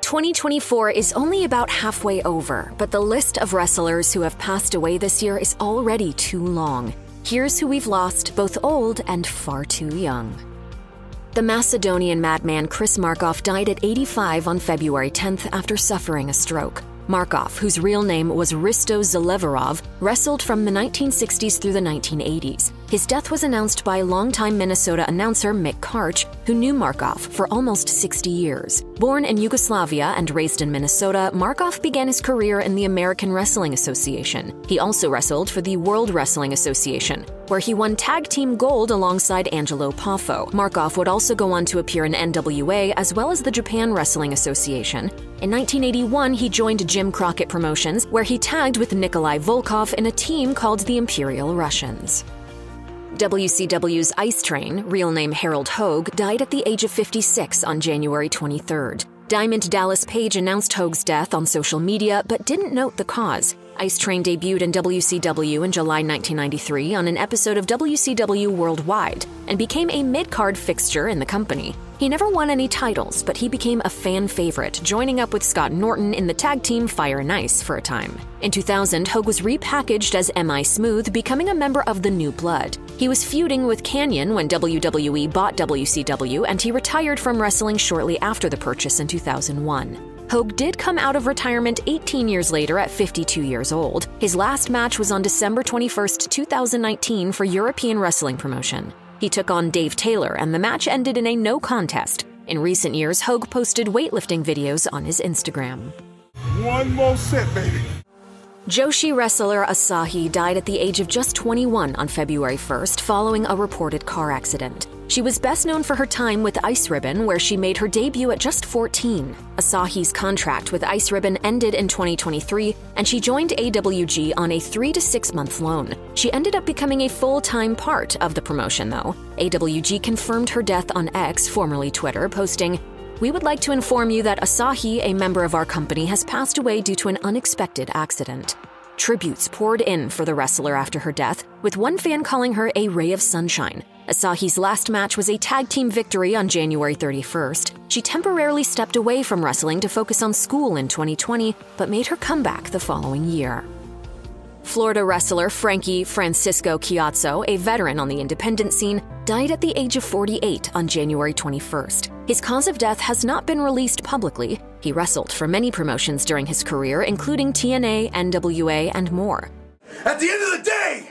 2024 is only about halfway over, but the list of wrestlers who have passed away this year is already too long. Here's who we've lost, both old and far too young. The Macedonian madman Chris Markoff died at 85 on February 10th after suffering a stroke. Markoff, whose real name was Risto Zelevarov, wrestled from the 1960s through the 1980s. His death was announced by longtime Minnesota announcer Mick Karch, who knew Markoff for almost 60 years. Born in Yugoslavia and raised in Minnesota, Markoff began his career in the American Wrestling Association. He also wrestled for the World Wrestling Association, where he won tag team gold alongside Angelo Poffo. Markoff would also go on to appear in NWA as well as the Japan Wrestling Association. In 1981, he joined Jim Crockett Promotions, where he tagged with Nikolai Volkov in a team called the Imperial Russians. WCW's Ice Train, real name Harold Hogue, died at the age of 56 on January 23rd. Diamond Dallas Page announced Hogue's death on social media, but didn't note the cause. Ice Train debuted in WCW in July 1993 on an episode of WCW Worldwide and became a mid-card fixture in the company. He never won any titles, but he became a fan favorite, joining up with Scott Norton in the tag team Fire and Ice for a time. In 2000, Hogue was repackaged as M.I. Smooth, becoming a member of the New Blood. He was feuding with Kanyon when WWE bought WCW, and he retired from wrestling shortly after the purchase in 2001. Hogue did come out of retirement 18 years later at 52 years old. His last match was on December 21, 2019 for European Wrestling Promotion. He took on Dave Taylor, and the match ended in a no contest. In recent years, Hogue posted weightlifting videos on his Instagram. One more set, baby. Joshi wrestler Asahi died at the age of just 21 on February 1st following a reported car accident. She was best known for her time with Ice Ribbon, where she made her debut at just 14. Asahi's contract with Ice Ribbon ended in 2023, and she joined AWG on a 3 to 6 month loan. She ended up becoming a full-time part of the promotion, though. AWG confirmed her death on X, formerly Twitter, posting, "We would like to inform you that Asahi, a member of our company, has passed away due to an unexpected accident." Tributes poured in for the wrestler after her death, with one fan calling her a ray of sunshine. Asahi's last match was a tag team victory on January 31st. She temporarily stepped away from wrestling to focus on school in 2020, but made her comeback the following year. Florida wrestler Frankie Francisco Ciatso, a veteran on the independent scene, died at the age of 48 on January 21st. His cause of death has not been released publicly. He wrestled for many promotions during his career, including TNA, NWA, and more. At the end of the day,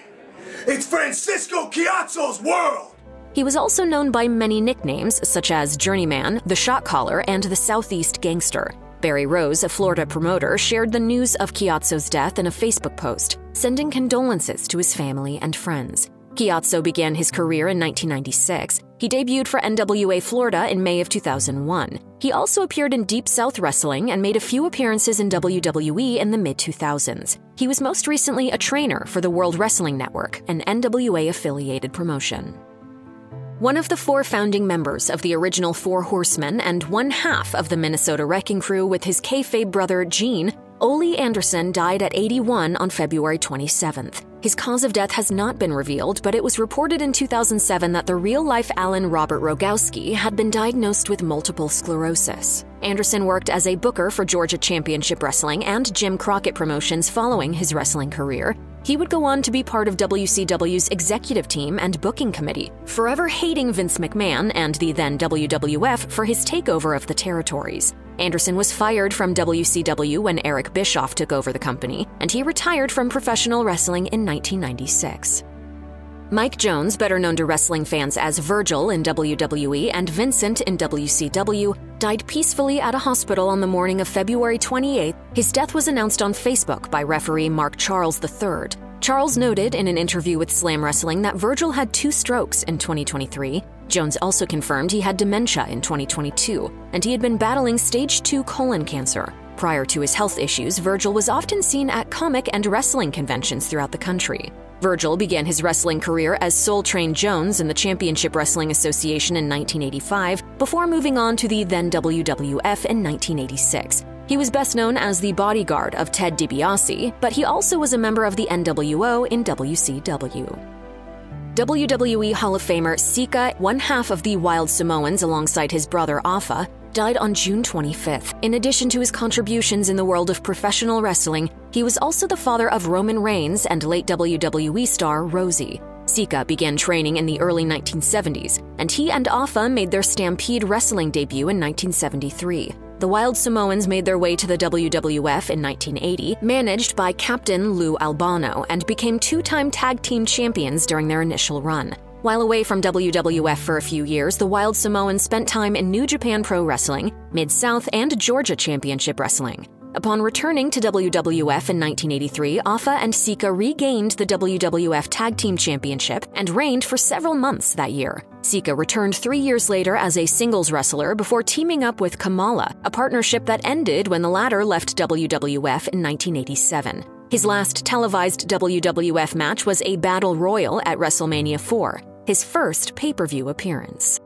it's Francisco Ciatso's world! He was also known by many nicknames, such as Journeyman, the Shot Caller, and the Southeast Gangster. Barry Rose, a Florida promoter, shared the news of Ciatso's death in a Facebook post, sending condolences to his family and friends. Ciatso began his career in 1996. He debuted for NWA Florida in May of 2001. He also appeared in Deep South Wrestling and made a few appearances in WWE in the mid-2000s. He was most recently a trainer for the World Wrestling Network, an NWA-affiliated promotion. One of the 4 founding members of the original Four Horsemen and one half of the Minnesota Wrecking Crew with his kayfabe brother Gene, Ole Anderson died at 81 on February 27th. His cause of death has not been revealed, but it was reported in 2007 that the real-life Alan Robert Rogowski had been diagnosed with multiple sclerosis. Anderson worked as a booker for Georgia Championship Wrestling and Jim Crockett Promotions following his wrestling career. He would go on to be part of WCW's executive team and booking committee, forever hating Vince McMahon and the then WWF for his takeover of the territories. Anderson was fired from WCW when Eric Bischoff took over the company, and he retired from professional wrestling in 1996. Mike Jones, better known to wrestling fans as Virgil in WWE and Vincent in WCW, died peacefully at a hospital on the morning of February 28th. His death was announced on Facebook by referee Mark Charles III. Charles noted in an interview with Slam Wrestling that Virgil had 2 strokes in 2023. Jones also confirmed he had dementia in 2022, and he had been battling stage 2 colon cancer. Prior to his health issues, Virgil was often seen at comic and wrestling conventions throughout the country. Virgil began his wrestling career as Soul Train Jones in the Championship Wrestling Association in 1985, before moving on to the then WWF in 1986. He was best known as the bodyguard of Ted DiBiase, but he also was a member of the NWO in WCW. WWE Hall of Famer Sika, one half of the Wild Samoans alongside his brother Afa, died on June 25th. In addition to his contributions in the world of professional wrestling, he was also the father of Roman Reigns and late WWE star Rosie. Sika began training in the early 1970s, and he and Afa made their Stampede Wrestling debut in 1973. The Wild Samoans made their way to the WWF in 1980, managed by Captain Lou Albano, and became two-time tag team champions during their initial run. While away from WWF for a few years, the Wild Samoans spent time in New Japan Pro Wrestling, Mid-South, and Georgia Championship Wrestling. Upon returning to WWF in 1983, Afa and Sika regained the WWF Tag Team Championship and reigned for several months that year. Sika returned 3 years later as a singles wrestler before teaming up with Kamala, a partnership that ended when the latter left WWF in 1987. His last televised WWF match was a Battle Royal at WrestleMania 4, his first pay-per-view appearance.